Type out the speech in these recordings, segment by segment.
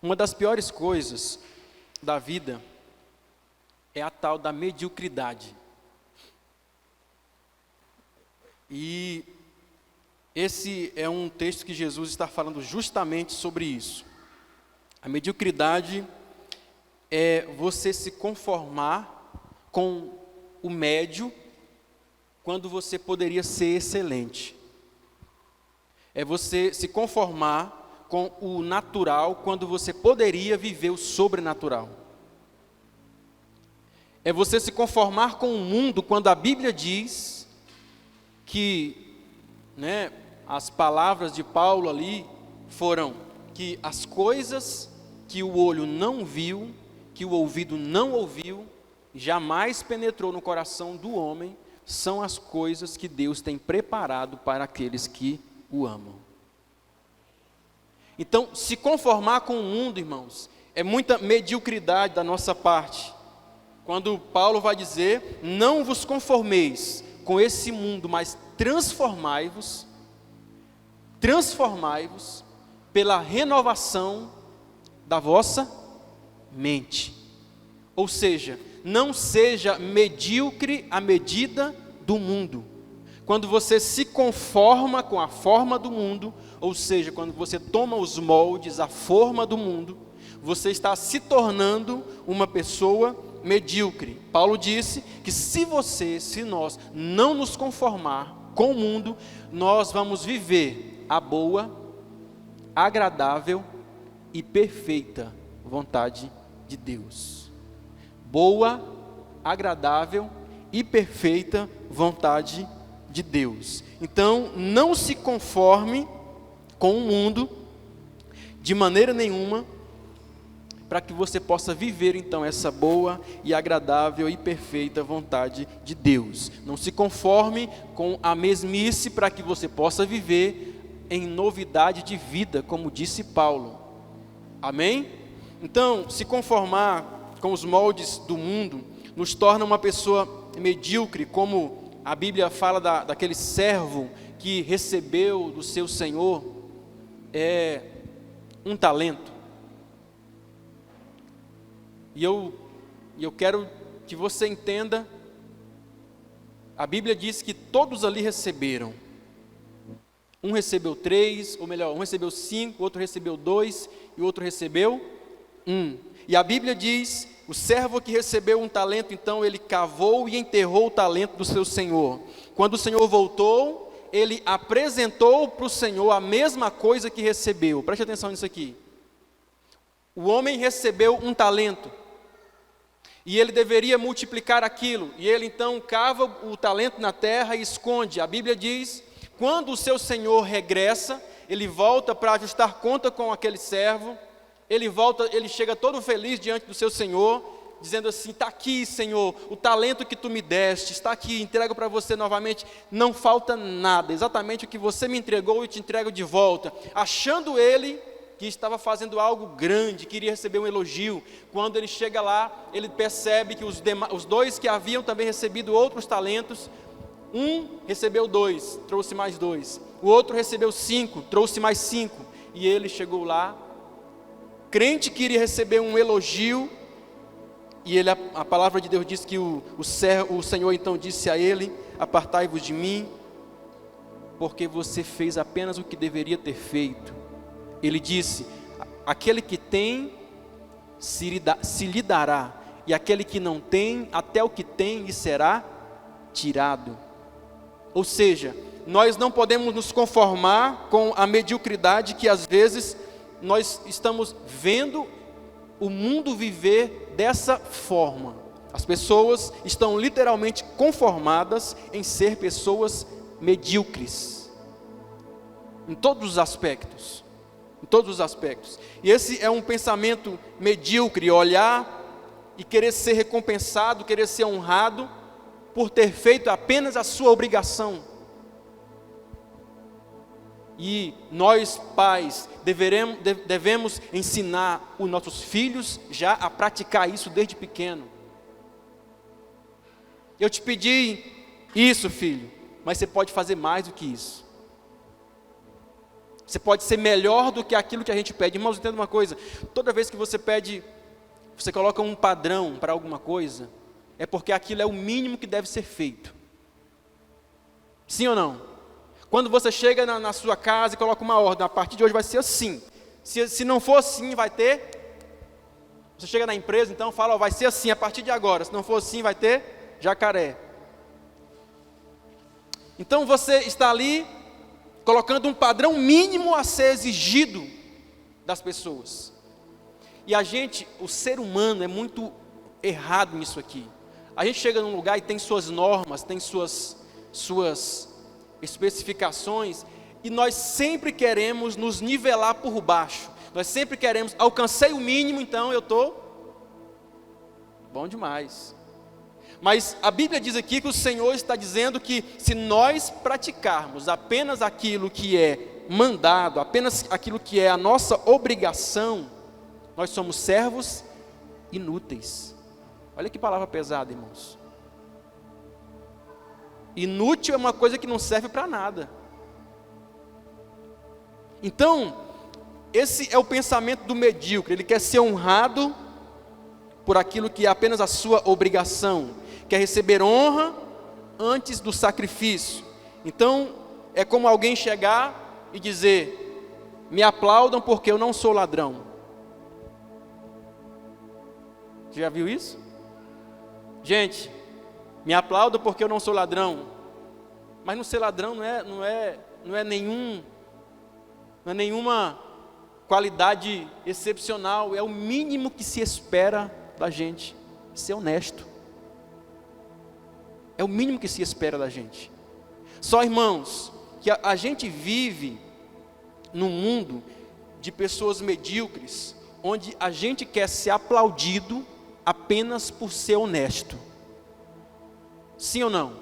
Uma das piores coisas da vida é a tal da mediocridade. E esse é um texto que Jesus está falando justamente sobre isso. A mediocridade é você se conformar com o médio quando você poderia ser excelente. É você se conformar com o natural quando você poderia viver o sobrenatural. É você se conformar com o mundo quando a Bíblia diz que, as palavras de Paulo ali foram que as coisas que o olho não viu, que o ouvido não ouviu, jamais penetrou no coração do homem, são as coisas que Deus tem preparado para aqueles que o amam. Então, se conformar com o mundo, irmãos, é muita mediocridade da nossa parte. Quando Paulo vai dizer, não vos conformeis com esse mundo, mas transformai-vos pela renovação da vossa mente. Ou seja, não seja medíocre à medida do mundo. Quando você se conforma com a forma do mundo, ou seja, quando você toma os moldes, a forma do mundo, você está se tornando uma pessoa medíocre. Paulo disse que se nós não nos conformar com o mundo, nós vamos viver a boa, agradável e perfeita vontade de Deus. Boa, agradável e perfeita vontade de Deus. Então, não se conforme com o mundo de maneira nenhuma, para que você possa viver então essa boa e agradável e perfeita vontade de Deus. Não se conforme com a mesmice, para que você possa viver em novidade de vida, como disse Paulo. Amém? Então, se conformar com os moldes do mundo nos torna uma pessoa medíocre, como a Bíblia fala daquele servo que recebeu do seu senhor um talento. E eu quero que você entenda, a Bíblia diz que todos ali receberam. Um recebeu 3, ou melhor, um recebeu 5, outro recebeu 2, e o outro recebeu 1. E a Bíblia diz, o servo que recebeu um talento, então ele cavou e enterrou o talento do seu senhor. Quando o senhor voltou, ele apresentou para o senhor a mesma coisa que recebeu. Preste atenção nisso aqui. O homem recebeu um talento, e ele deveria multiplicar aquilo, e ele então cava o talento na terra e esconde. A Bíblia diz, quando o seu senhor regressa, ele volta para ajustar conta com aquele servo, ele chega todo feliz diante do seu senhor, dizendo assim, está aqui, Senhor, o talento que tu me deste, está aqui, entrego para você novamente, não falta nada, exatamente o que você me entregou e te entrego de volta, achando ele que estava fazendo algo grande, queria receber um elogio. Quando ele chega lá, ele percebe que os dois que haviam também recebido outros talentos, um recebeu 2, trouxe mais 2, o outro recebeu 5, trouxe mais 5, e ele chegou lá, crente que iria receber um elogio, e a palavra de Deus diz que o Senhor então disse a ele, apartai-vos de mim, porque você fez apenas o que deveria ter feito. Ele disse, aquele que tem, se lhe dará, e aquele que não tem, até o que tem lhe será tirado. Ou seja, nós não podemos nos conformar com a mediocridade que às vezes nós estamos vendo o mundo viver dessa forma. As pessoas estão literalmente conformadas em ser pessoas medíocres, em todos os aspectos. Em todos os aspectos. E esse é um pensamento medíocre, olhar e querer ser recompensado, querer ser honrado por ter feito apenas a sua obrigação. E nós, pais, devemos ensinar os nossos filhos já a praticar isso desde pequeno. Eu te pedi isso, filho, mas você pode fazer mais do que isso. Você pode ser melhor do que aquilo que a gente pede. Irmãos, entenda uma coisa, toda vez que você pede, você coloca um padrão para alguma coisa, é porque aquilo é o mínimo que deve ser feito. Sim ou não? Quando você chega na sua casa e coloca uma ordem, a partir de hoje vai ser assim. Se não for assim, vai ter... Você chega na empresa, então fala, ó, vai ser assim a partir de agora. Se não for assim, vai ter jacaré. Então você está ali colocando um padrão mínimo a ser exigido das pessoas. E a gente, o ser humano é muito errado nisso aqui. A gente chega num lugar e tem suas normas, tem suas especificações, e nós sempre queremos nos nivelar por baixo. Nós sempre queremos, alcancei o mínimo, então eu estou bom demais. Mas a Bíblia diz aqui que o Senhor está dizendo que se nós praticarmos apenas aquilo que é mandado, apenas aquilo que é a nossa obrigação, nós somos servos inúteis. Olha que palavra pesada, irmãos. Inútil é uma coisa que não serve para nada. Então, esse é o pensamento do medíocre. Ele quer ser honrado por aquilo que é apenas a sua obrigação. Quer receber honra antes do sacrifício. Então, é como alguém chegar e dizer: me aplaudam porque eu não sou ladrão. Você já viu isso? Gente, me aplaudam porque eu não sou ladrão. Mas não ser ladrão não é nenhuma qualidade excepcional. É o mínimo que se espera da gente, ser honesto. É o mínimo que se espera da gente. Só, irmãos, que a gente vive num mundo de pessoas medíocres, onde a gente quer ser aplaudido apenas por ser honesto. Sim ou não?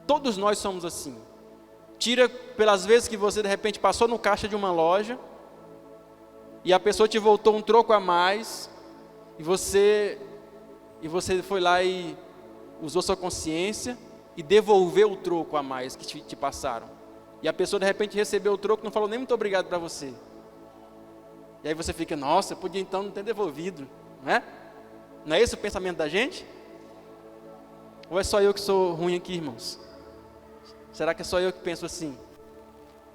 Todos nós somos assim. Tira pelas vezes que você de repente passou no caixa de uma loja e a pessoa te voltou um troco a mais e você foi lá e usou sua consciência e devolveu o troco a mais que te passaram. E a pessoa de repente recebeu o troco e não falou nem muito obrigado para você. E aí você fica, nossa, eu podia então não ter devolvido, não é? Não é esse o pensamento da gente? Ou é só eu que sou ruim aqui, irmãos? Será que é só eu que penso assim?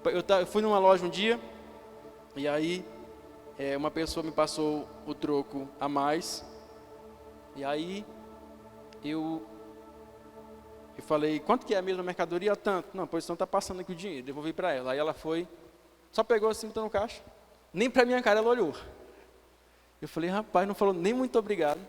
Eu fui numa loja um dia, e aí uma pessoa me passou o troco a mais, e aí eu falei, quanto que é a mesma mercadoria? Tanto. Não, pois então está passando aqui o dinheiro, devolvi para ela. Aí ela foi, só pegou assim, botou no caixa, nem para minha cara ela olhou. Eu falei, rapaz, não falou nem muito obrigado.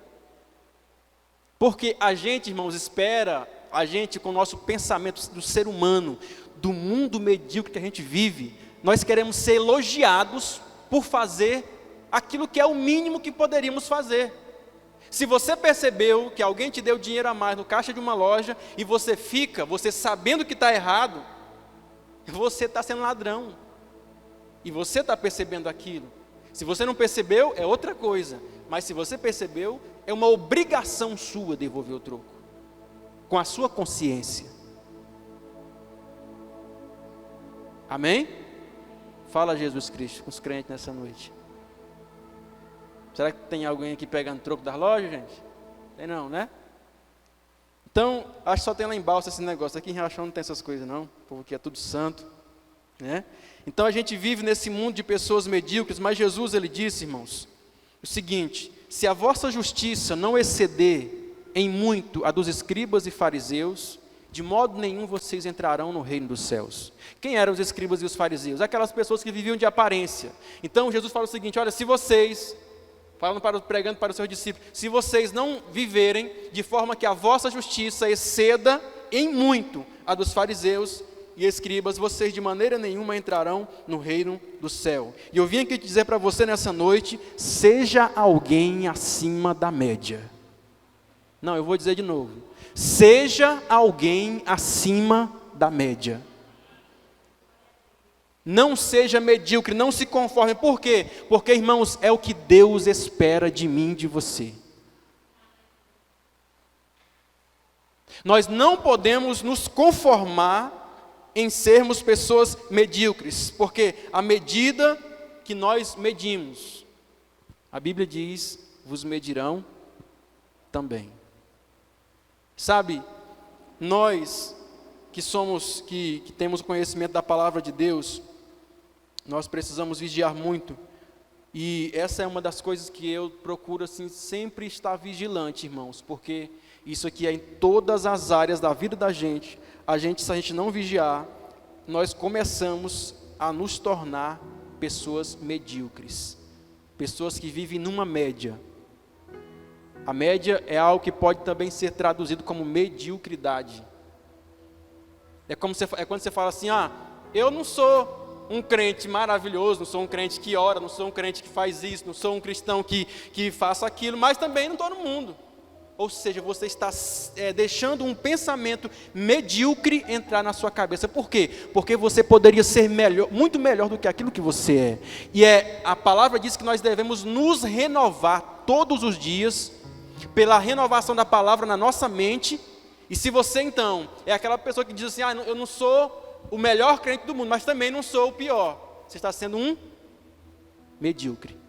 Porque a gente, irmãos, espera, a gente com o nosso pensamento do ser humano, do mundo medíocre que a gente vive, nós queremos ser elogiados por fazer aquilo que é o mínimo que poderíamos fazer. Se você percebeu que alguém te deu dinheiro a mais no caixa de uma loja, e você sabendo que está errado, você está sendo ladrão. E você está percebendo aquilo. Se você não percebeu, é outra coisa. Mas se você percebeu, é uma obrigação sua devolver o troco. Com a sua consciência. Amém? Fala Jesus Cristo com os crentes nessa noite. Será que tem alguém aqui pegando troco das lojas, gente? Tem não, né? Então, acho que só tem lá em Balsa esse negócio. Aqui em Riachão não tem essas coisas não. O povo aqui é tudo santo, né? Então a gente vive nesse mundo de pessoas medíocres, mas Jesus, ele disse, irmãos, o seguinte: se a vossa justiça não exceder em muito a dos escribas e fariseus, de modo nenhum vocês entrarão no reino dos céus. Quem eram os escribas e os fariseus? Aquelas pessoas que viviam de aparência. Então Jesus fala o seguinte: olha, se vocês, pregando para os seus discípulos, se vocês não viverem de forma que a vossa justiça exceda em muito a dos fariseus e escribas, vocês de maneira nenhuma entrarão no reino do céu. E eu vim aqui dizer para você nessa noite: seja alguém acima da média. Não, eu vou dizer de novo: seja alguém acima da média. Não seja medíocre, não se conforme. Por quê? Porque, irmãos, é o que Deus espera de mim e de você. Nós não podemos nos conformar em sermos pessoas medíocres, porque a medida que nós medimos, a Bíblia diz, vos medirão também. Sabe, nós que temos conhecimento da palavra de Deus, nós precisamos vigiar muito. E essa é uma das coisas que eu procuro assim, sempre estar vigilante, irmãos, porque isso aqui é em todas as áreas da vida da gente. Se a gente não vigiar, nós começamos a nos tornar pessoas medíocres, pessoas que vivem numa média. A média é algo que pode também ser traduzido como mediocridade. É quando você fala assim, eu não sou um crente maravilhoso, não sou um crente que ora, não sou um crente que faz isso, não sou um cristão que faça aquilo, mas também não estou no mundo. Ou seja, você está deixando um pensamento medíocre entrar na sua cabeça. Por quê? Porque você poderia ser melhor, muito melhor do que aquilo que você é. E a palavra diz que nós devemos nos renovar todos os dias, pela renovação da palavra na nossa mente. E se você então é aquela pessoa que diz assim, eu não sou o melhor crente do mundo, mas também não sou o pior, você está sendo um medíocre.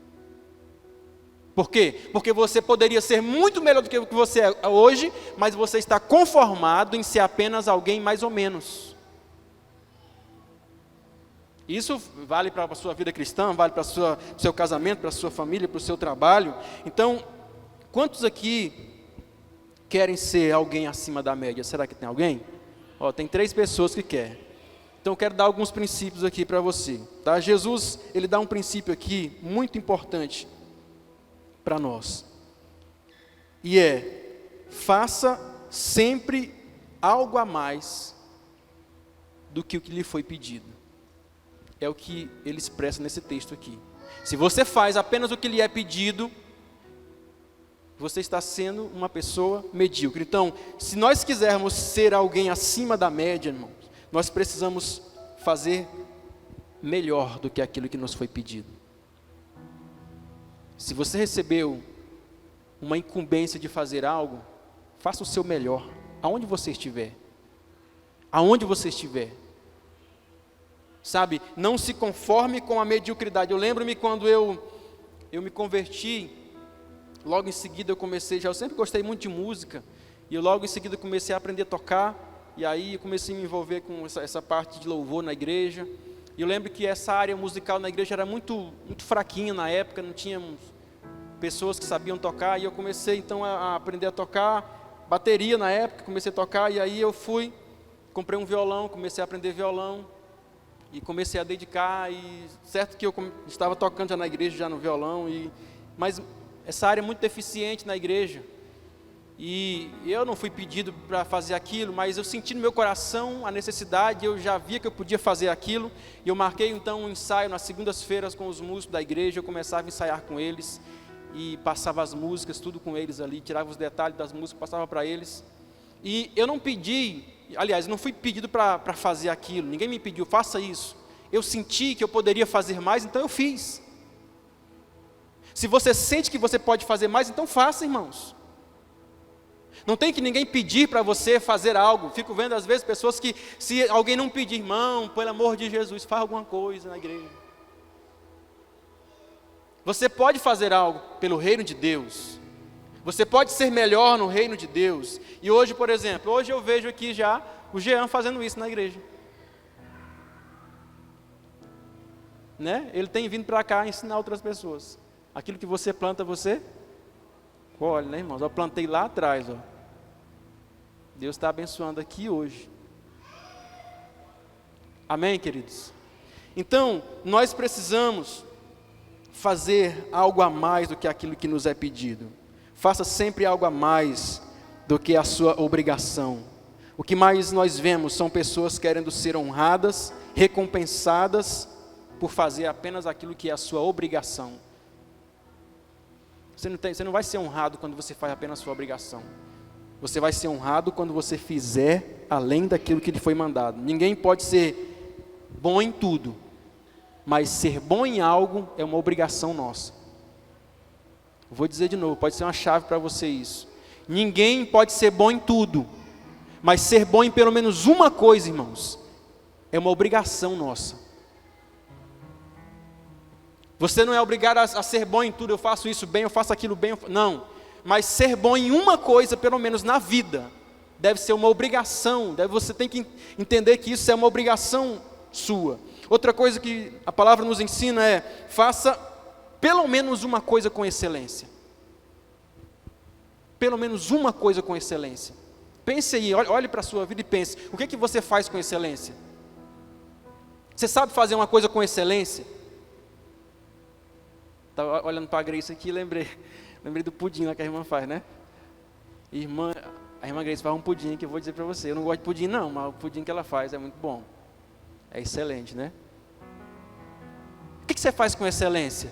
Por quê? Porque você poderia ser muito melhor do que o que você é hoje, mas você está conformado em ser apenas alguém mais ou menos. Isso vale para a sua vida cristã, vale para o seu casamento, para a sua família, para o seu trabalho. Então, quantos aqui querem ser alguém acima da média? Será que tem alguém? Tem 3 pessoas que querem. Então eu quero dar alguns princípios aqui para você. Tá? Jesus, ele dá um princípio aqui muito importante para nós. E faça sempre algo a mais do que o que lhe foi pedido. É o que ele expressa nesse texto aqui. Se você faz apenas o que lhe é pedido, você está sendo uma pessoa medíocre. Então, se nós quisermos ser alguém acima da média, irmãos, nós precisamos fazer melhor do que aquilo que nos foi pedido. Se você recebeu uma incumbência de fazer algo, faça o seu melhor, aonde você estiver. Aonde você estiver. Sabe, não se conforme com a mediocridade. Eu lembro-me quando eu me converti, logo em seguida eu sempre gostei muito de música, e eu logo em seguida comecei a aprender a tocar, e aí eu comecei a me envolver com essa parte de louvor na igreja. E eu lembro que essa área musical na igreja era muito, muito fraquinha na época, não tínhamos pessoas que sabiam tocar, e eu comecei então a aprender a tocar bateria na época, comecei a tocar, e aí eu comprei um violão, comecei a aprender violão, e comecei a dedicar, e certo que eu estava tocando já na igreja, já no violão, mas essa área é muito deficiente na igreja, e eu não fui pedido para fazer aquilo, mas eu senti no meu coração a necessidade, eu já via que eu podia fazer aquilo, e eu marquei então um ensaio nas segundas-feiras com os músicos da igreja, eu começava a ensaiar com eles, e passava as músicas, tudo com eles ali, tirava os detalhes das músicas, passava para eles, e eu não pedi, aliás, eu não fui pedido para fazer aquilo, ninguém me pediu, faça isso, eu senti que eu poderia fazer mais, então eu fiz. Se você sente que você pode fazer mais, então faça, irmãos. Não tem que ninguém pedir para você fazer algo. Fico vendo às vezes pessoas que, se alguém não pedir, irmão, pelo amor de Jesus, faz alguma coisa na igreja. Você pode fazer algo pelo reino de Deus. Você pode ser melhor no reino de Deus. E hoje, por exemplo, eu vejo aqui já o Jean fazendo isso na igreja. Né? Ele tem vindo para cá ensinar outras pessoas. Aquilo que você planta, você colhe, né, irmãos? Eu plantei lá atrás, ó. Deus está abençoando aqui hoje. Amém, queridos? Então, nós precisamos fazer algo a mais do que aquilo que nos é pedido. Faça sempre algo a mais do que a sua obrigação. O que mais nós vemos são pessoas querendo ser honradas, recompensadas por fazer apenas aquilo que é a sua obrigação. Você não vai ser honrado quando você faz apenas a sua obrigação. Você vai ser honrado quando você fizer além daquilo que lhe foi mandado. Ninguém pode ser bom em tudo, mas ser bom em algo é uma obrigação nossa. Vou dizer de novo, pode ser uma chave para você isso. Ninguém pode ser bom em tudo, mas ser bom em pelo menos uma coisa, irmãos, é uma obrigação nossa. Você não é obrigado a ser bom em tudo, eu faço isso bem, eu faço aquilo bem, não. Mas ser bom em uma coisa, pelo menos na vida, deve ser uma obrigação, você tem que entender que isso é uma obrigação sua. Outra coisa que a palavra nos ensina é, faça pelo menos uma coisa com excelência. Pelo menos uma coisa com excelência. Pense aí, olhe para a sua vida e pense, o que você faz com excelência? Você sabe fazer uma coisa com excelência? Estava olhando para a Grace aqui e lembrei do pudim lá que a irmã faz, né? A irmã Grace faz um pudim que eu vou dizer para você. Eu não gosto de pudim não, mas o pudim que ela faz é muito bom. É excelente, né? O que você faz com excelência?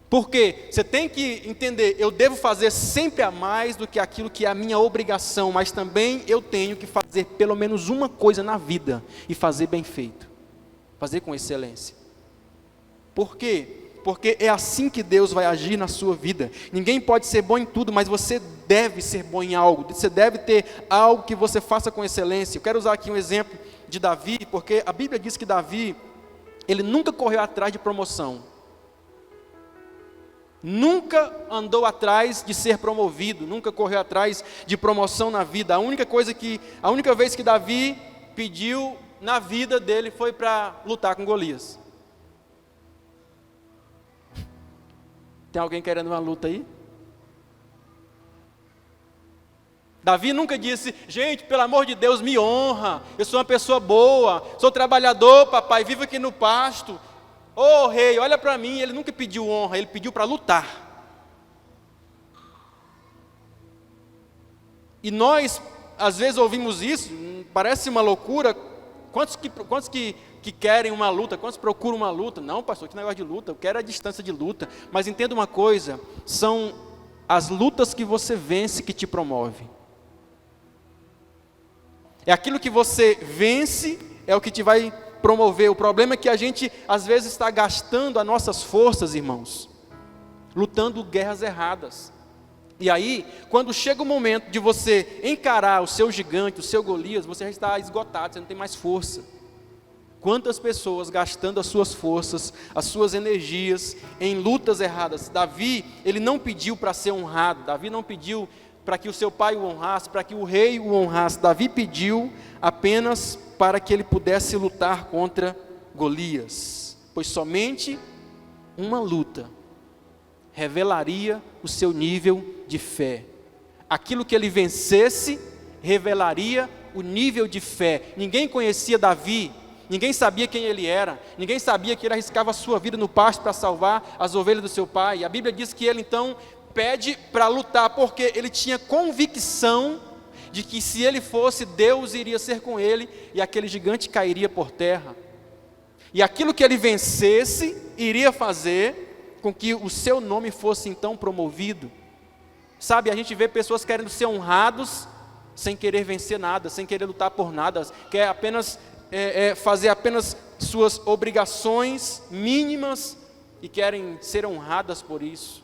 Porque você tem que entender, eu devo fazer sempre a mais do que aquilo que é a minha obrigação, mas também eu tenho que fazer pelo menos uma coisa na vida e fazer bem feito. Fazer com excelência. Por quê? Porque é assim que Deus vai agir na sua vida. Ninguém pode ser bom em tudo, mas você deve ser bom em algo. Você deve ter algo que você faça com excelência. Eu quero usar aqui um exemplo de Davi, porque a Bíblia diz que Davi, ele nunca correu atrás de promoção. Nunca andou atrás de ser promovido, nunca correu atrás de promoção na vida. A única vez que Davi pediu na vida dele foi para lutar com Golias. Tem alguém querendo uma luta aí? Davi nunca disse, gente, pelo amor de Deus, me honra, eu sou uma pessoa boa, sou trabalhador, papai, vivo aqui no pasto. Ô rei, olha para mim. Ele nunca pediu honra, ele pediu para lutar. E nós, às vezes ouvimos isso, parece uma loucura. Quantos que querem uma luta? Quantos procuram uma luta? Não, pastor, que negócio de luta, eu quero a distância de luta. Mas entenda uma coisa, são as lutas que você vence que te promove. É aquilo que você vence, é o que te vai promover. O problema é que a gente às vezes está gastando as nossas forças, irmãos, lutando guerras erradas. E aí, quando chega o momento de você encarar o seu gigante, o seu Golias, você já está esgotado, você não tem mais força. Quantas pessoas gastando as suas forças, as suas energias em lutas erradas? Davi, ele não pediu para ser honrado, Davi não pediu para que o seu pai o honrasse, para que o rei o honrasse. Davi pediu apenas para que ele pudesse lutar contra Golias, pois somente uma luta revelaria o seu nível de fé. Aquilo que ele vencesse revelaria o nível de fé. Ninguém conhecia Davi, ninguém sabia quem ele era, ninguém sabia que ele arriscava a sua vida no pasto para salvar as ovelhas do seu pai. A Bíblia diz que ele então pede para lutar, porque ele tinha convicção de que se ele fosse, Deus iria ser com ele, e aquele gigante cairia por terra. E aquilo que ele vencesse, iria fazer com que o seu nome fosse então promovido. Sabe, a gente vê pessoas querendo ser honrados, sem querer vencer nada, sem querer lutar por nada, quer apenas fazer apenas suas obrigações mínimas, e querem ser honradas por isso.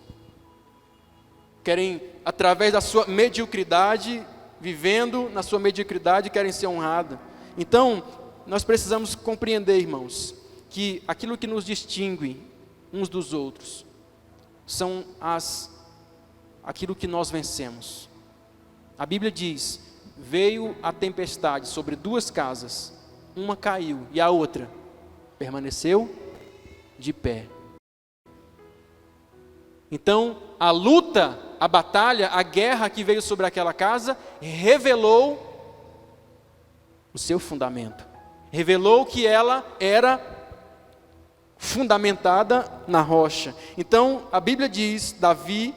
Querem, através da sua mediocridade, vivendo na sua mediocridade, querem ser honrados. Então, nós precisamos compreender, irmãos, que aquilo que nos distingue uns dos outros são aquilo que nós vencemos. A Bíblia diz, veio a tempestade sobre duas casas, uma caiu e a outra permaneceu de pé. Então, a luta, a batalha, a guerra que veio sobre aquela casa, revelou o seu fundamento. Revelou que ela era fundamentada na rocha. Então, a Bíblia diz, Davi,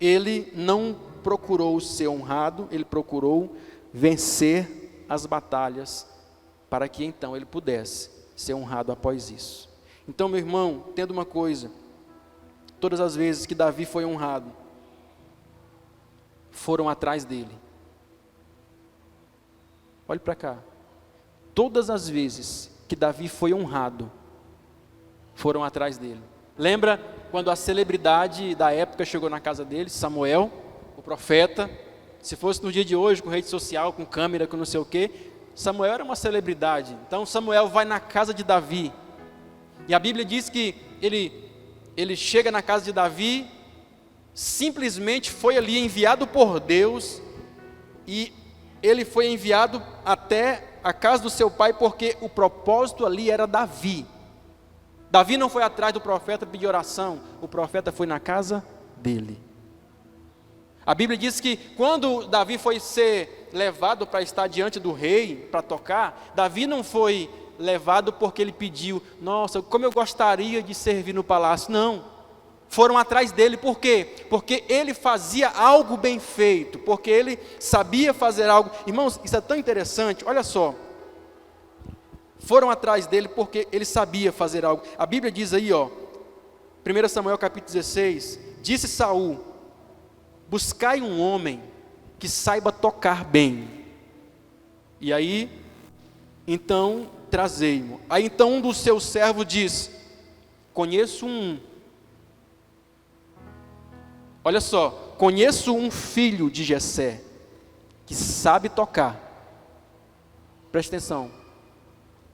ele não procurou ser honrado, ele procurou vencer as batalhas, para que então ele pudesse ser honrado após isso. Então, meu irmão, entenda uma coisa, todas as vezes que Davi foi honrado, foram atrás dele. Olhe para cá. Todas as vezes que Davi foi honrado, foram atrás dele. Lembra quando a celebridade da época chegou na casa dele, Samuel, o profeta, Se fosse no dia de hoje, com rede social, com câmera, com não sei o quê, Samuel era uma celebridade. Então Samuel vai na casa de Davi. E a Bíblia diz que ele chega na casa de Davi, simplesmente foi ali enviado por Deus, e ele foi enviado até a casa do seu pai, porque o propósito ali era Davi. Davi não foi atrás do profeta pedir oração, o profeta foi na casa dele. A Bíblia diz que quando Davi foi ser levado para estar diante do rei, para tocar, Davi não foi levado porque ele pediu, nossa, como eu gostaria de servir no palácio. Não, foram atrás dele, por quê? Porque ele fazia algo bem feito, porque ele sabia fazer algo. Irmãos, isso é tão interessante, olha só. Foram atrás dele porque ele sabia fazer algo. A Bíblia diz aí, 1 Samuel capítulo 16, disse Saul: buscai um homem que saiba tocar bem. E aí, então, trazei-mo. Aí então um dos seus servos diz: conheço um. Olha só, conheço um filho de Jessé, que sabe tocar. Presta atenção.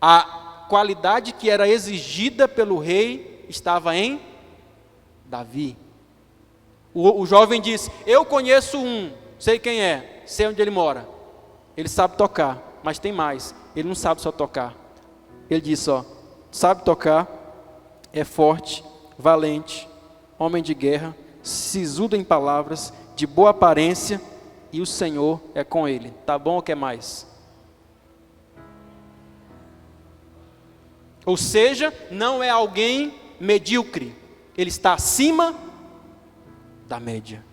A qualidade que era exigida pelo rei estava em Davi. O jovem diz: eu conheço um, sei quem é, sei onde ele mora. Ele sabe tocar, mas tem mais, ele não sabe só tocar. Ele diz, sabe tocar, é forte, valente, homem de guerra, sisudo em palavras, de boa aparência, e o Senhor é com ele. Tá bom ou quer mais? Ou seja, não é alguém medíocre, ele está acima da média.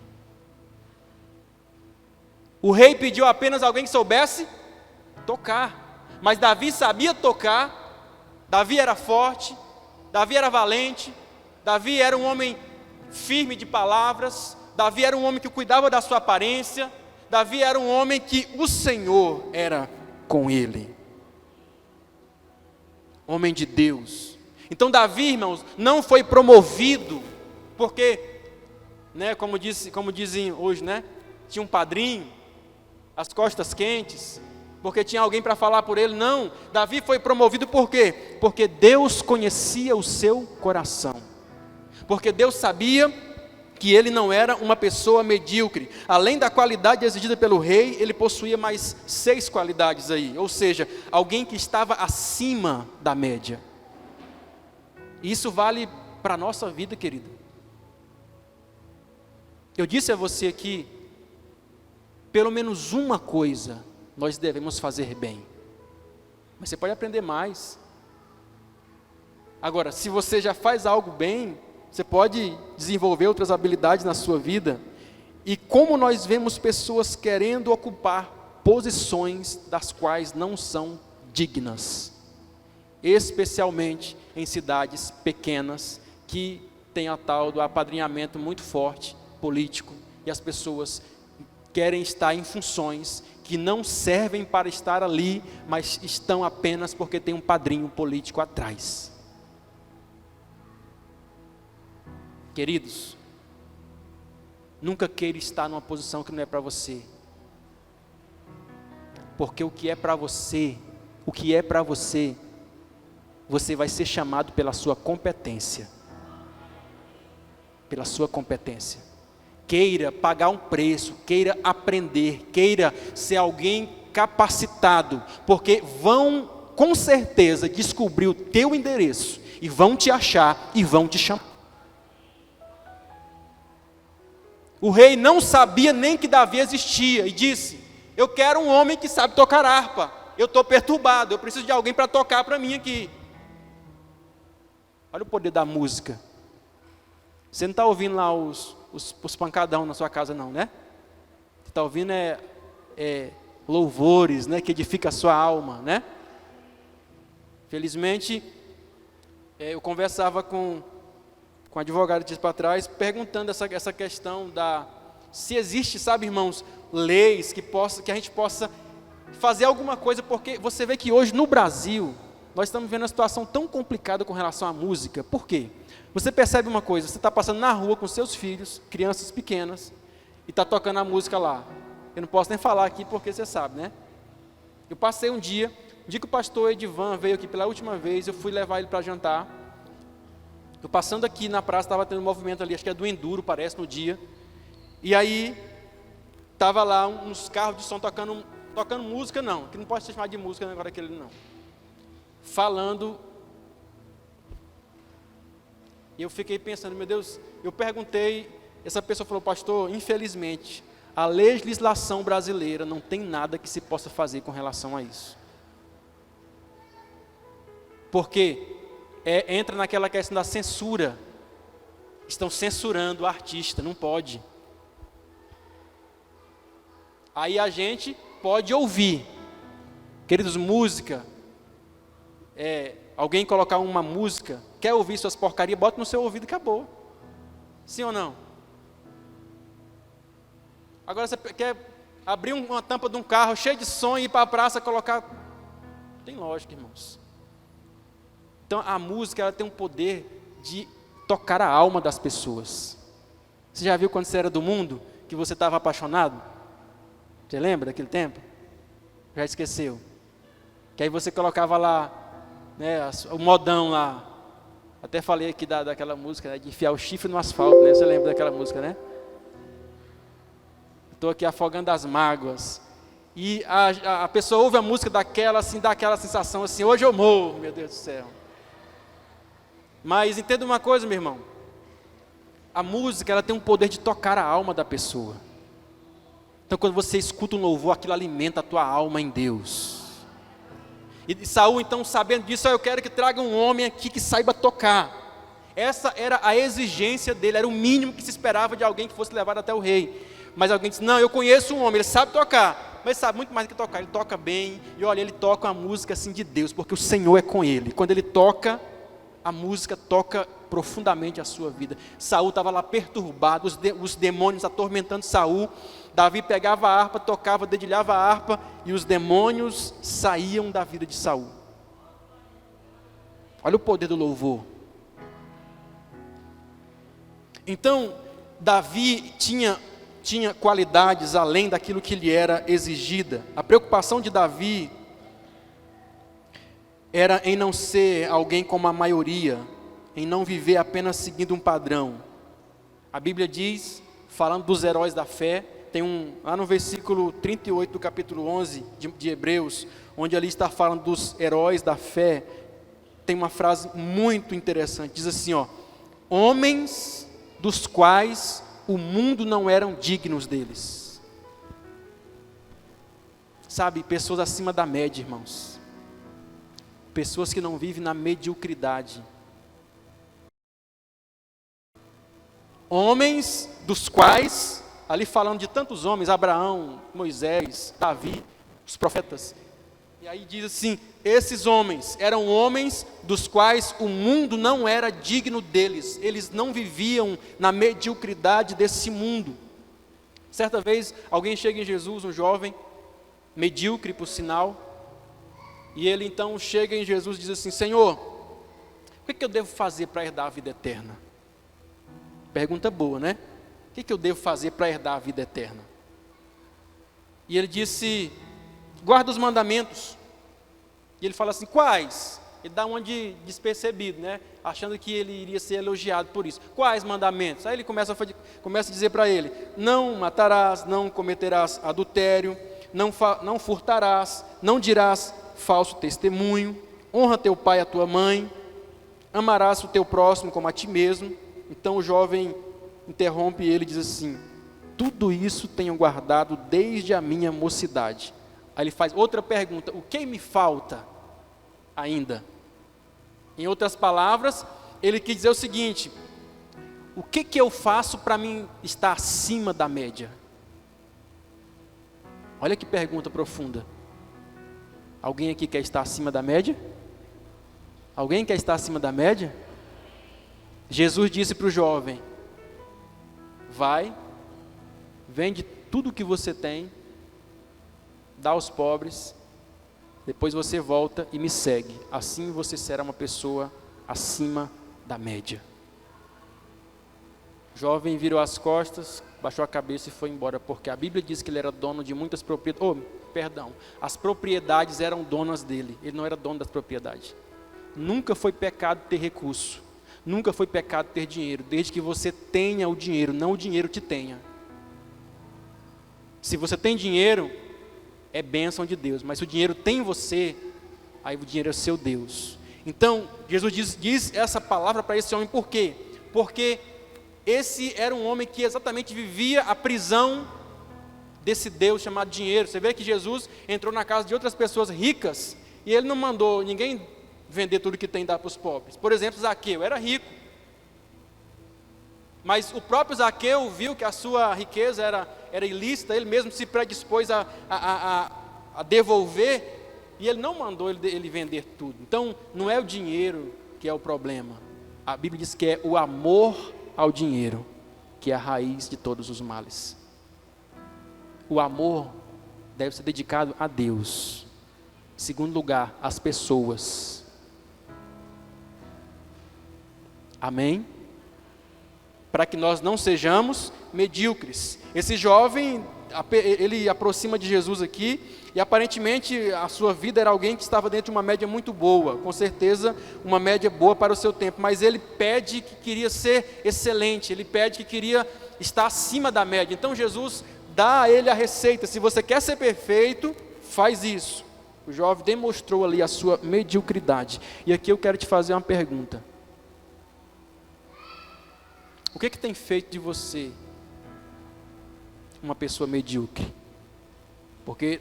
O rei pediu apenas alguém que soubesse tocar, mas Davi sabia tocar. Davi era forte, Davi era valente, Davi era um homem firme de palavras, Davi era um homem que cuidava da sua aparência, Davi era um homem que o Senhor era com ele. Homem de Deus. Então Davi, irmãos, não foi promovido porque, como dizem hoje, tinha um padrinho, as costas quentes, porque tinha alguém para falar por ele. Não, Davi foi promovido por quê? Porque Deus conhecia o seu coração, porque Deus sabia que ele não era uma pessoa medíocre. Além da qualidade exigida pelo rei, ele possuía mais 6 qualidades aí, ou seja, alguém que estava acima da média. Isso vale para a nossa vida, querido. Eu disse a você que pelo menos uma coisa nós devemos fazer bem, mas você pode aprender mais. Agora, se você já faz algo bem, você pode desenvolver outras habilidades na sua vida. E como nós vemos pessoas querendo ocupar posições das quais não são dignas, especialmente em cidades pequenas que tem a tal do apadrinhamento muito forte político, e as pessoas querem estar em funções que não servem para estar ali, mas estão apenas porque tem um padrinho político atrás. Queridos, nunca queira estar numa posição que não é para você, porque o que é para você, você vai ser chamado pela sua competência. Pela sua competência. Queira pagar um preço, queira aprender, queira ser alguém capacitado, porque vão com certeza descobrir o teu endereço, e vão te achar e vão te chamar. O rei não sabia nem que Davi existia, e disse: eu quero um homem que sabe tocar harpa, eu estou perturbado, eu preciso de alguém para tocar para mim aqui. Olha o poder da música. Você não está ouvindo lá os pancadão na sua casa não, né? Você está ouvindo louvores, que edifica a sua alma, né? Felizmente, eu conversava com um advogado dias para trás, perguntando essa questão se existe, sabe, irmãos, leis que a gente possa fazer alguma coisa, porque você vê que hoje no Brasil, nós estamos vendo uma situação tão complicada com relação à música. Por quê? Você percebe uma coisa, você está passando na rua com seus filhos, crianças pequenas, e está tocando a música lá. Eu não posso nem falar aqui porque você sabe, né? Eu passei um dia que o pastor Edivan veio aqui pela última vez, eu fui levar ele para jantar. Eu passando aqui na praça, estava tendo um movimento ali, acho que é do Enduro, parece, no dia. E aí, estava lá uns carros de som tocando música, não, que não pode ser chamado de música agora aquele não. Falando. E eu fiquei pensando, meu Deus, eu perguntei, essa pessoa falou, pastor, infelizmente, a legislação brasileira não tem nada que se possa fazer com relação a isso. Porque entra naquela questão da censura. Estão censurando o artista, não pode. Aí a gente pode ouvir. Queridos, música, alguém colocar uma música, quer ouvir suas porcarias, bota no seu ouvido e acabou. Sim ou não? Agora você quer abrir uma tampa de um carro cheio de som e ir para a praça colocar... Tem lógica, irmãos. Então a música ela tem um poder de tocar a alma das pessoas. Você já viu quando você era do mundo, que você estava apaixonado? Você lembra daquele tempo? Já esqueceu? Que aí você colocava lá, né, o modão lá. Até falei aqui daquela música, né, de enfiar o chifre no asfalto, né? Você lembra daquela música, né? Estou aqui afogando as mágoas. E a pessoa ouve a música daquela, assim, dá aquela sensação assim, hoje eu morro, meu Deus do céu. Mas entenda uma coisa, meu irmão. A música, ela tem um poder de tocar a alma da pessoa. Então, quando você escuta um louvor, aquilo alimenta a tua alma em Deus. E Saul, então, sabendo disso, eu quero que traga um homem aqui que saiba tocar. Essa era a exigência dele, era o mínimo que se esperava de alguém que fosse levado até o rei. Mas alguém disse, não, eu conheço um homem, ele sabe tocar, mas sabe muito mais do que tocar, ele toca bem, e olha, ele toca uma música assim de Deus, porque o Senhor é com ele. Quando ele toca, a música toca profundamente a sua vida. Saul estava lá perturbado, os demônios atormentando Saul. Davi pegava a harpa, tocava, dedilhava a harpa, e os demônios saíam da vida de Saul. Olha o poder do louvor. Então, Davi tinha qualidades além daquilo que lhe era exigida. A preocupação de Davi era em não ser alguém como a maioria, em não viver apenas seguindo um padrão. A Bíblia diz, falando dos heróis da fé, tem lá no versículo 38 do capítulo 11 de Hebreus, onde ali está falando dos heróis da fé, tem uma frase muito interessante, diz assim, homens dos quais o mundo não eram dignos deles. Sabe, pessoas acima da média, irmãos. Pessoas que não vivem na mediocridade. Homens dos quais, ali falando de tantos homens, Abraão, Moisés, Davi, os profetas. E aí diz assim, esses homens eram homens dos quais o mundo não era digno deles. Eles não viviam na mediocridade desse mundo. Certa vez, alguém chega em Jesus, um jovem, medíocre por sinal, e ele então chega em Jesus e diz assim, Senhor, o que eu devo fazer para herdar a vida eterna? Pergunta boa, né? O que eu devo fazer para herdar a vida eterna? E ele disse, guarda os mandamentos. E ele fala assim, quais? Ele dá uma de despercebido, né? Achando que ele iria ser elogiado por isso. Quais mandamentos? Aí ele começa a dizer para ele, não matarás, não cometerás adultério, não furtarás, não dirás falso testemunho, honra teu pai e a tua mãe, amarás o teu próximo como a ti mesmo. Então o jovem interrompe ele e diz assim, tudo isso tenho guardado desde a minha mocidade. Aí ele faz outra pergunta, o que me falta ainda? Em outras palavras, ele quis dizer o seguinte, o que eu faço para mim estar acima da média? Olha que pergunta profunda. Alguém aqui quer estar acima da média? Alguém quer estar acima da média? Jesus disse para o jovem, vai, vende tudo o que você tem, dá aos pobres, depois você volta e me segue. Assim você será uma pessoa acima da média. O jovem virou as costas, baixou a cabeça e foi embora, porque a Bíblia diz que ele era dono de muitas propriedades. As propriedades eram donas dele, ele não era dono das propriedades. Nunca foi pecado ter recurso, nunca foi pecado ter dinheiro, desde que você tenha o dinheiro, não o dinheiro te tenha. Se você tem dinheiro, é bênção de Deus, mas se o dinheiro tem você, aí o dinheiro é seu Deus. Então, Jesus diz essa palavra para esse homem, por quê? Porque esse era um homem que exatamente vivia a prisão desse Deus chamado dinheiro. Você vê que Jesus entrou na casa de outras pessoas ricas, e ele não mandou ninguém vender tudo que tem e dar para os pobres. Por exemplo, Zaqueu era rico, mas o próprio Zaqueu viu que a sua riqueza era ilícita, ele mesmo se predispôs a devolver, e ele não mandou ele vender tudo. Então, não é o dinheiro que é o problema. A Bíblia diz que é o amor ao dinheiro, que é a raiz de todos os males. O amor deve ser dedicado a Deus. Em segundo lugar, às pessoas. Amém? Para que nós não sejamos medíocres. Esse jovem, ele aproxima de Jesus aqui, e aparentemente a sua vida era alguém que estava dentro de uma média muito boa, com certeza uma média boa para o seu tempo, mas ele pede que queria ser excelente, ele pede que queria estar acima da média. Então Jesus dá a ele a receita: se você quer ser perfeito, faz isso. O jovem demonstrou ali a sua mediocridade. E aqui eu quero te fazer uma pergunta: o que tem feito de você uma pessoa medíocre? Porque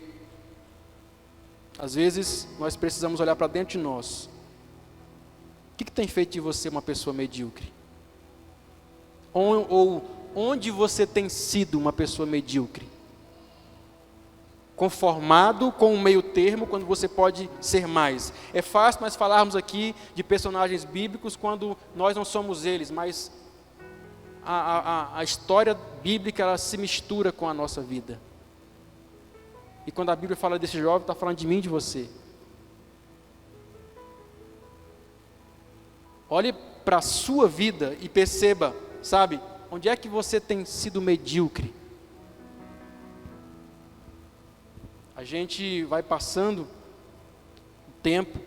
às vezes nós precisamos olhar para dentro de nós. O que tem feito de você uma pessoa medíocre? Ou onde você tem sido uma pessoa medíocre? Conformado com um meio termo, quando você pode ser mais. É fácil nós falarmos aqui de personagens bíblicos quando nós não somos eles, mas a história bíblica, ela se mistura com a nossa vida. E quando a Bíblia fala desse jovem, está falando de mim e de você. Olhe para a sua vida e perceba, sabe, onde é que você tem sido medíocre. A gente vai passando o tempo,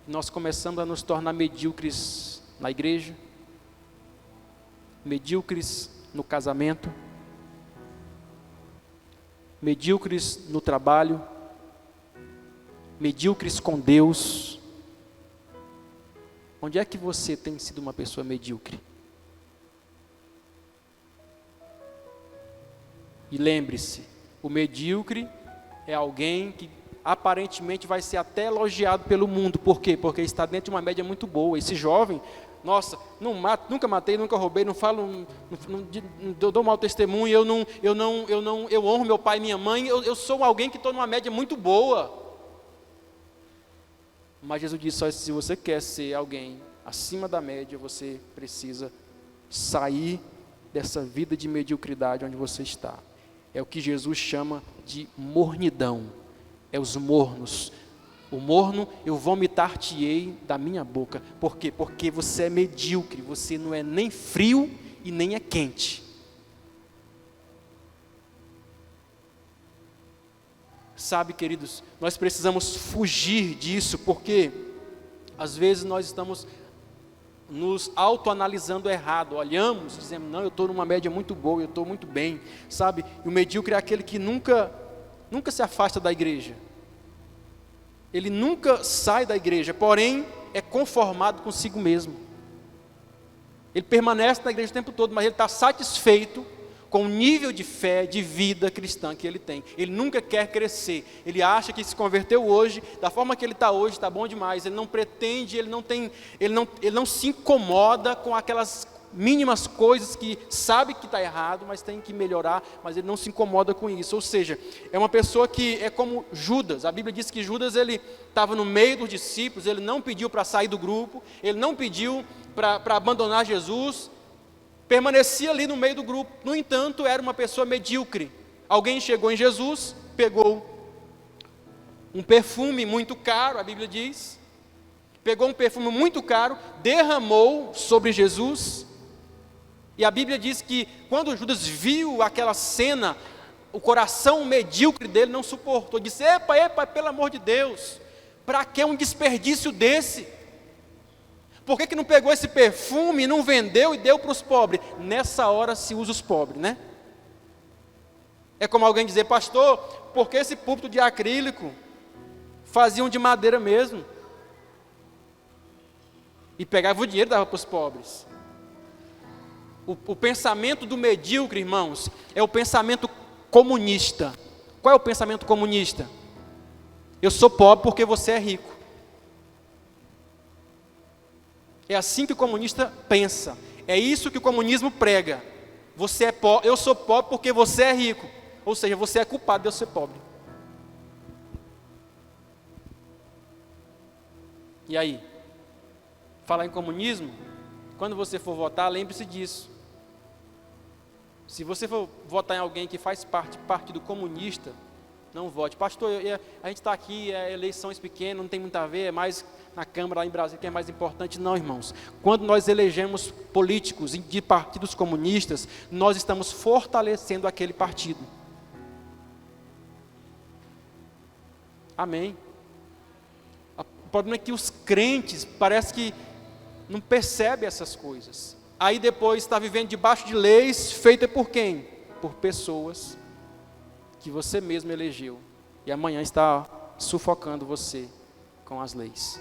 nós começamos a nos tornar medíocres na igreja, medíocres no casamento, medíocres no trabalho, medíocres com Deus. Onde é que você tem sido uma pessoa medíocre? E lembre-se, o medíocre é alguém que aparentemente vai ser até elogiado pelo mundo. Por quê? Porque está dentro de uma média muito boa. Esse jovem, nossa, não mato, nunca matei, nunca roubei, não falo, não dou mau testemunho, eu honro meu pai e minha mãe, eu sou alguém que estou numa média muito boa. Mas Jesus disse: só se você quer ser alguém acima da média, você precisa sair dessa vida de mediocridade onde você está. É o que Jesus chama de mornidão. É os mornos. O morno, eu vomitar-te-ei da minha boca. Por quê? Porque você é medíocre, você não é nem frio e nem é quente. Sabe, queridos, nós precisamos fugir disso, porque às vezes nós estamos nos autoanalisando errado, olhamos, dizemos: não, eu estou numa média muito boa, eu estou muito bem, sabe? E o medíocre é aquele que nunca se afasta da igreja, ele nunca sai da igreja, porém é conformado consigo mesmo. Ele permanece na igreja o tempo todo, mas ele está satisfeito com o nível de fé, de vida cristã que ele tem. Ele nunca quer crescer. Ele acha que se converteu hoje, da forma que ele está hoje, está bom demais. Ele não pretende, ele não se incomoda com aquelas mínimas coisas que sabe que está errado, mas tem que melhorar, mas ele não se incomoda com isso. Ou seja, é uma pessoa que é como Judas. A Bíblia diz que Judas, ele estava no meio dos discípulos, ele não pediu para sair do grupo, ele não pediu para abandonar Jesus, permanecia ali no meio do grupo. No entanto, era uma pessoa medíocre. Alguém chegou em Jesus, pegou um perfume muito caro, a Bíblia diz, pegou um perfume muito caro, derramou sobre Jesus, E a Bíblia diz que quando Judas viu aquela cena, o coração medíocre dele não suportou. Disse: epa, pelo amor de Deus, para que um desperdício desse? Por que não pegou esse perfume, não vendeu e deu para os pobres? Nessa hora se usa os pobres, né? É como alguém dizer: pastor, por que esse púlpito de acrílico? Faziam de madeira mesmo. E pegava o dinheiro e dava para os pobres. O pensamento do medíocre, irmãos, é o pensamento comunista. Qual é o pensamento comunista? Eu sou pobre porque você é rico. É assim que o comunista pensa. É isso que o comunismo prega. Você é pobre, eu sou pobre porque você é rico. Ou seja, você é culpado de eu ser pobre. E aí? Falar em comunismo? Quando você for votar, lembre-se disso. Se você for votar em alguém que faz parte do partido comunista, não vote. Pastor, a gente está aqui, eleições pequenas, não tem muito a ver, é mais na Câmara lá em Brasília que é mais importante. Não, irmãos. Quando nós elegemos políticos de partidos comunistas, nós estamos fortalecendo aquele partido. Amém. O problema é que os crentes parece que não percebem essas coisas. Aí depois está vivendo debaixo de leis feitas por quem? Por pessoas que você mesmo elegeu. E amanhã está sufocando você com as leis.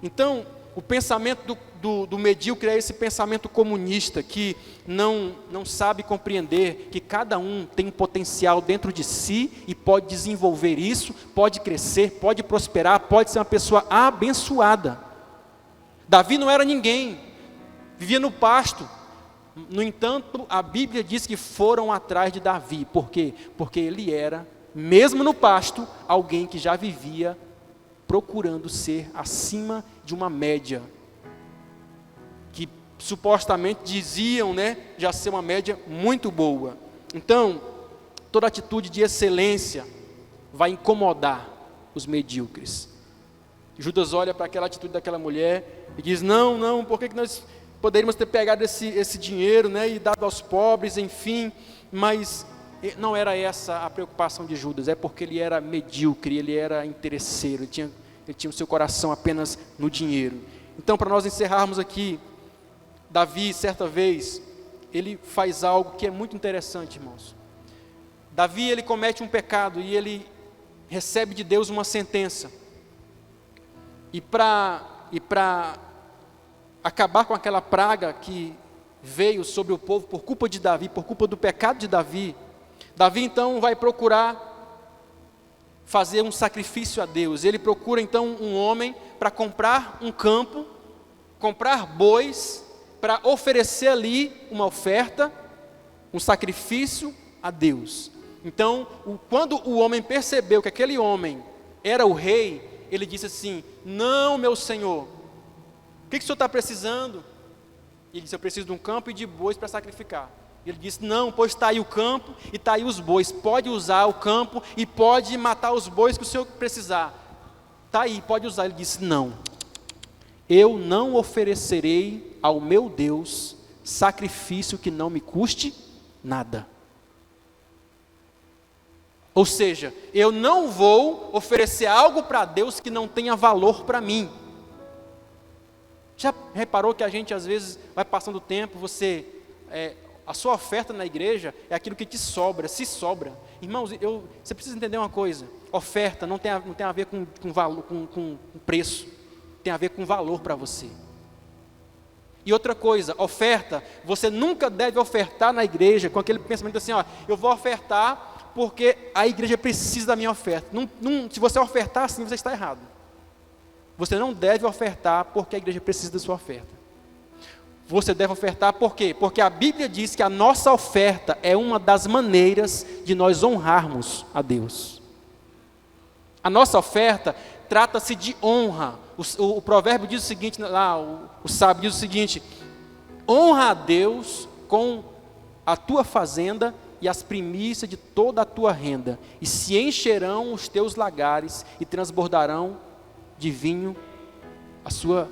Então, o pensamento do medíocre é esse pensamento comunista que não sabe compreender que cada um tem um potencial dentro de si e pode desenvolver isso, pode crescer, pode prosperar, pode ser uma pessoa abençoada. Davi não era ninguém, vivia no pasto. No entanto, a Bíblia diz que foram atrás de Davi. Por quê? Porque ele era, mesmo no pasto, alguém que já vivia procurando ser acima de uma média, que supostamente diziam, já ser uma média muito boa. Então, toda atitude de excelência vai incomodar os medíocres. Judas olha para aquela atitude daquela mulher e diz: não, por que nós poderíamos ter pegado esse dinheiro, e dado aos pobres, enfim. Mas não era essa a preocupação de Judas, é porque ele era medíocre, ele era interesseiro, ele tinha o seu coração apenas no dinheiro. Então, para nós encerrarmos aqui, Davi, certa vez, ele faz algo que é muito interessante, irmãos. Davi, ele comete um pecado e ele recebe de Deus uma sentença. E para acabar com aquela praga que veio sobre o povo por culpa de Davi, por culpa do pecado de Davi, Davi então vai procurar fazer um sacrifício a Deus. Ele procura então um homem para comprar um campo, comprar bois, para oferecer ali uma oferta, um sacrifício a Deus. Então, quando o homem percebeu que aquele homem era o rei, ele disse assim: não, meu senhor, o que o senhor está precisando? Ele disse: eu preciso de um campo e de bois para sacrificar. Ele disse: não, pois está aí o campo e está aí os bois, pode usar o campo e pode matar os bois que o senhor precisar. Está aí, pode usar. Ele disse: não, eu não oferecerei ao meu Deus sacrifício que não me custe nada. Ou seja, eu não vou oferecer algo para Deus que não tenha valor para mim. Já reparou que a gente às vezes vai passando o tempo, a sua oferta na igreja é aquilo que te sobra, se sobra. Irmãos, você precisa entender uma coisa: oferta não tem a ver com valor, com preço, tem a ver com valor para você. E outra coisa, oferta, você nunca deve ofertar na igreja com aquele pensamento assim: eu vou ofertar porque a igreja precisa da minha oferta. Se você ofertar assim, você está errado. Você não deve ofertar porque a igreja precisa da sua oferta. Você deve ofertar por quê? Porque a Bíblia diz que a nossa oferta é uma das maneiras de nós honrarmos a Deus. A nossa oferta trata-se de honra. O provérbio diz o seguinte, o sábio diz o seguinte: honra a Deus com a tua fazenda e as primícias de toda a tua renda, e se encherão os teus lagares e transbordarão de vinho a sua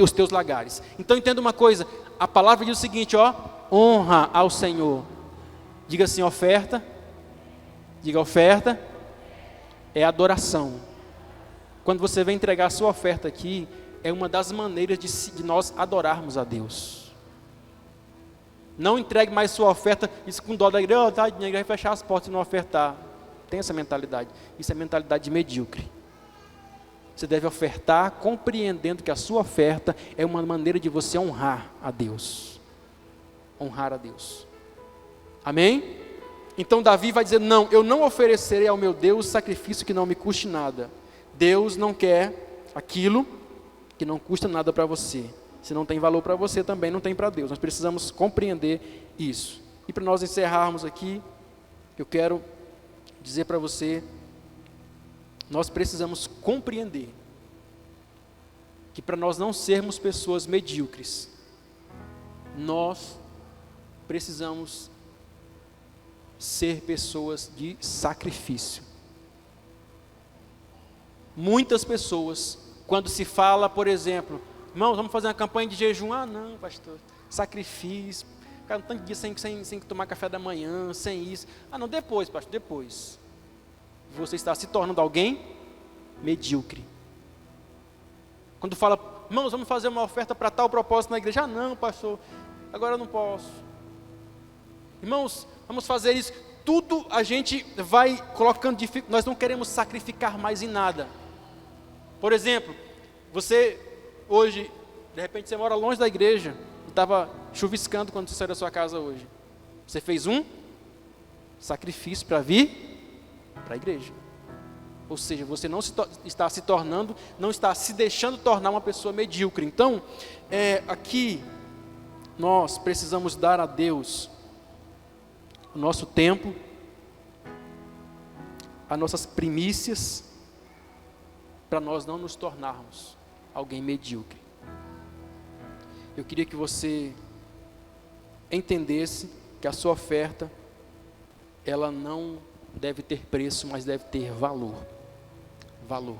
os teus lagares. Então entenda uma coisa, a palavra diz o seguinte, ó, honra ao Senhor. Diga assim, oferta. Diga, oferta é adoração. Quando você vem entregar a sua oferta aqui, é uma das maneiras de nós adorarmos a Deus. Não entregue mais sua oferta, isso com dó da igreja, a igreja vai fechar as portas e não ofertar. Tem essa mentalidade. Isso é mentalidade medíocre. Você deve ofertar compreendendo que a sua oferta é uma maneira de você honrar a Deus. Honrar a Deus. Amém? Então Davi vai dizer, não, eu não oferecerei ao meu Deus sacrifício que não me custe nada. Deus não quer aquilo que não custa nada para você. Se não tem valor para você, também não tem para Deus. Nós precisamos compreender isso. E para nós encerrarmos aqui, eu quero dizer para você, nós precisamos compreender que para nós não sermos pessoas medíocres, nós precisamos ser pessoas de sacrifício. Muitas pessoas, quando se fala, por exemplo, irmãos, vamos fazer uma campanha de jejum. Ah, não, pastor, sacrifício, cara, um tanto de dia sem tomar café da manhã, sem isso. Ah, não, depois, pastor, depois. Você está se tornando alguém medíocre. Quando fala, irmãos, vamos fazer uma oferta para tal propósito na igreja. Ah, não, pastor, agora eu não posso. Irmãos, vamos fazer isso. Tudo a gente vai colocando dificuldade. Nós não queremos sacrificar mais em nada. Por exemplo, você hoje, de repente você mora longe da igreja, e estava chuviscando quando você saiu da sua casa hoje. Você fez um sacrifício para vir para a igreja. Ou seja, você não está se tornando, não está se deixando tornar uma pessoa medíocre. Então, aqui, nós precisamos dar a Deus o nosso tempo, as nossas primícias, para nós não nos tornarmos alguém medíocre. Eu queria que você entendesse que a sua oferta, ela não deve ter preço, mas deve ter valor. Valor.